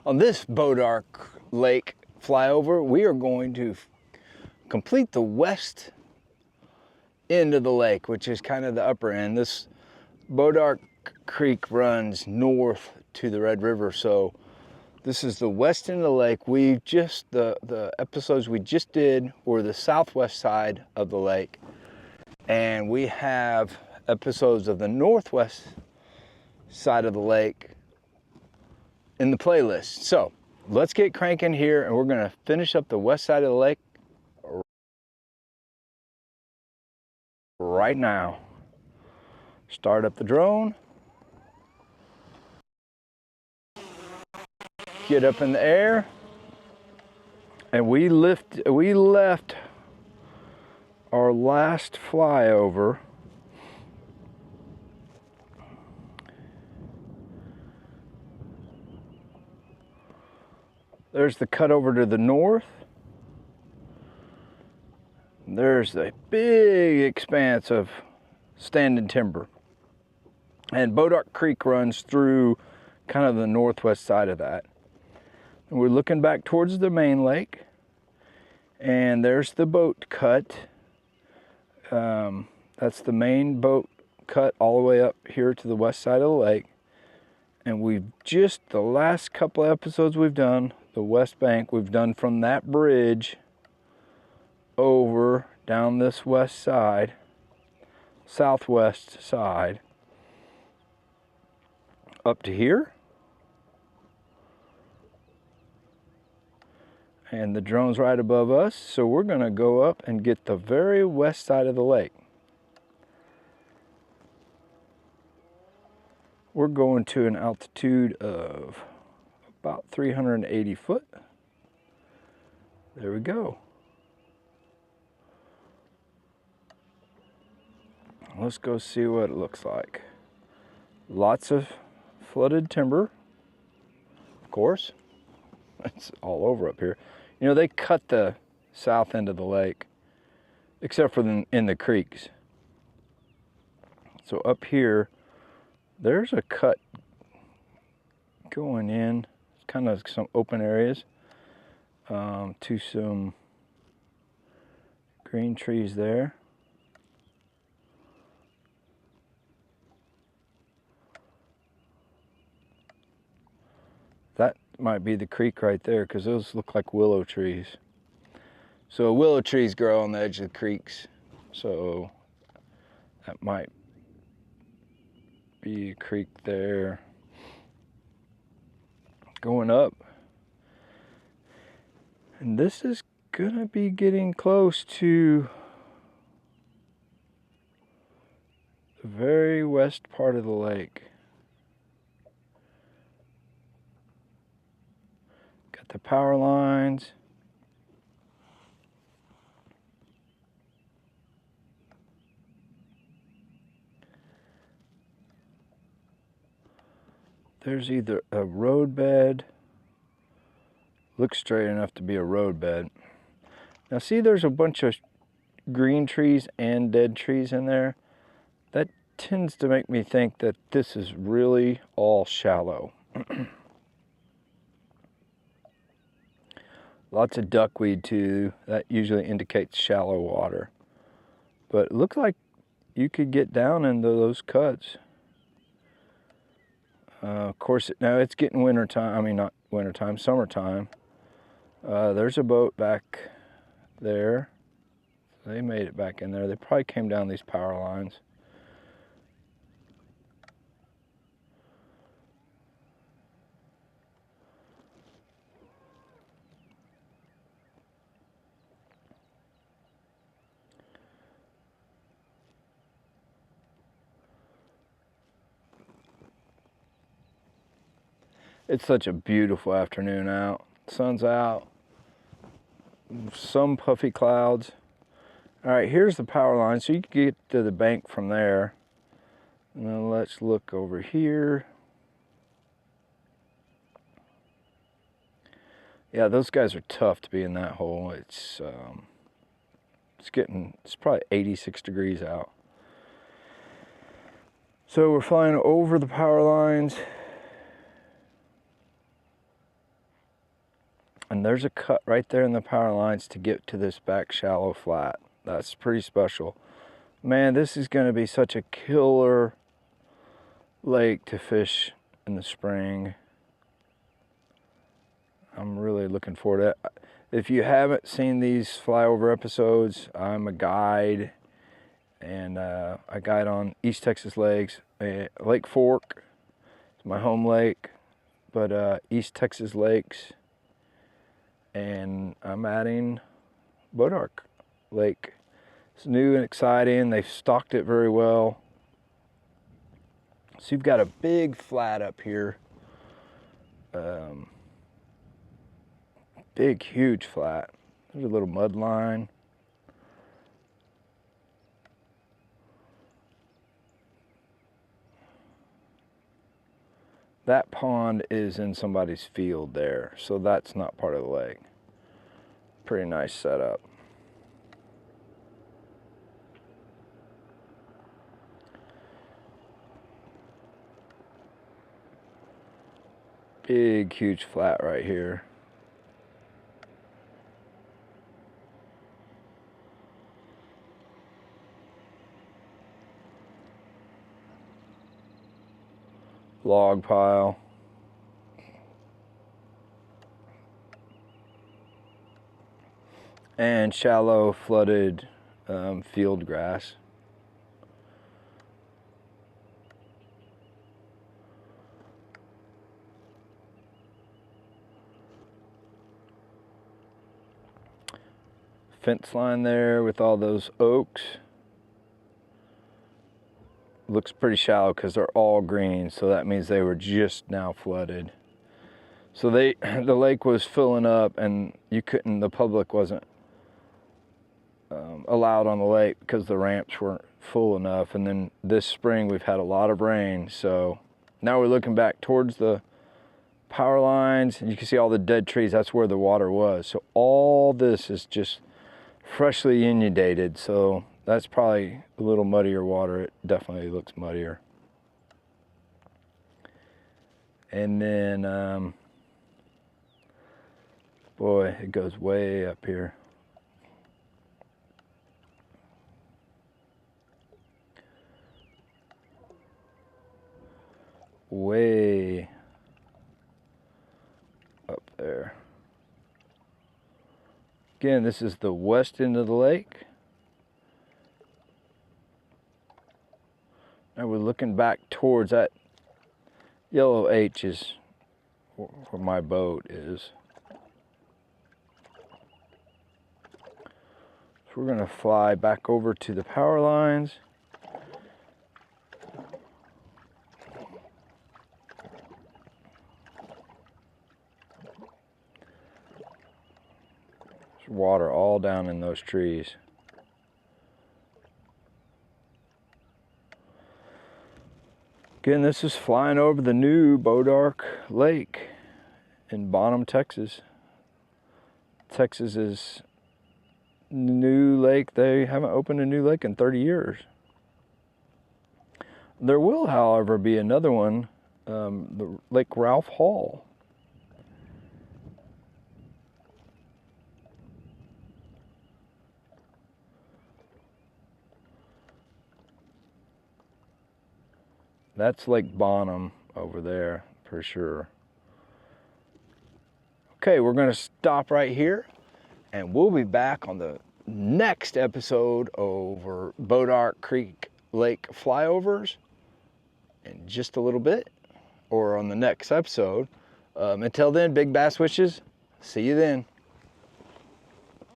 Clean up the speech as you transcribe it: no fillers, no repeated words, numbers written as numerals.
On this Bois Lake flyover, we are going to complete the west end of the lake, which is kind of the upper end. This Bois Creek runs north to the Red River, so this is the west end of the lake. We just, the episodes we just did were the southwest side of the lake, and we have episodes of the northwest side of the lake in the playlist. So let's get cranking here, and we're gonna finish up the west side of the lake right now. Start up the drone, get up in the air, and we left our last flyover there's the cutover to the north. There's a big expanse of standing timber. And Bois Creek runs through kind of the northwest side of that. And we're looking back towards the main lake. And there's the boat cut. That's the main boat cut all the way up here to the west side of the lake. And we've just, the last couple of episodes we've done, the west bank, we've done from that bridge over down this west side, southwest side, up to here. And the drone's right above us, so we're gonna go up and get the very west side of the lake. We're going to an altitude of about 380 foot. There we go. Let's go see what it looks like. Lots of flooded timber, of course. It's all over up here. You know, they cut the south end of the lake, except for in the creeks. So up here, there's a cut going in, kind of some open areas to some green trees there. That might be the creek right there, because those look like willow trees. So willow trees grow on the edge of the creeks, so that might be a creek there. Going up, and this is gonna be getting close to the very west part of the lake. Got the power lines. There's either a roadbed, looks straight enough to be a roadbed. Now see, there's a bunch of green trees and dead trees in there. That tends to make me think that this is really all shallow. Lots of duckweed too. That usually indicates shallow water. But it looks like you could get down into those cuts. Of course, now it's getting winter time. I mean, not winter time, summertime. There's a boat back there. They made it back in there. They probably came down these power lines. It's such a beautiful afternoon out. Sun's out. Some puffy clouds. All right, here's the power line, so you can get to the bank from there. And then let's look over here. Yeah, those guys are tough to be in that hole. It's probably 86 degrees out. So we're flying over the power lines. And there's a cut right there in the power lines to get to this back shallow flat. That's pretty special. Man, this is going to be such a killer lake to fish in the spring. I'm really looking forward to it. If you haven't seen these flyover episodes, I'm a guide, and I guide on East Texas lakes. Lake Fork is my home lake, but East Texas lakes, and I'm adding Bois Lake. It's new and exciting. They've stocked it very well. So you've got a big flat up here. Big, huge flat. There's a little mud line. That pond is in somebody's field there, so that's not part of the lake. Pretty nice setup. Big, huge flat right here. Log pile. And shallow flooded field grass. Fence line there with all those oaks. Looks pretty shallow because they're all green, so that means they were just now flooded. So the lake was filling up, and the public wasn't allowed on the lake because the ramps weren't full enough. And then this spring we've had a lot of rain, so now we're looking back towards the power lines, and you can see all the dead trees. That's where the water was. So all this is just freshly inundated, so that's probably a little muddier water. It definitely looks muddier. And then, boy, it goes way up here. Way up there. Again, this is the west end of the lake. And we're looking back towards that yellow H is where my boat is. So we're gonna fly back over to the power lines. There's water all down in those trees. Again, this is flying over the new Bois Lake in Bonham, Texas. Texas is new lake. They haven't opened a new lake in 30 years. There will, however, be another one, the Lake Ralph Hall. That's Lake Bonham over there for sure. Okay, we're gonna stop right here, and we'll be back on the next episode over Bois Creek Lake flyovers in just a little bit, or on the next episode. Until then, big bass wishes. See you then.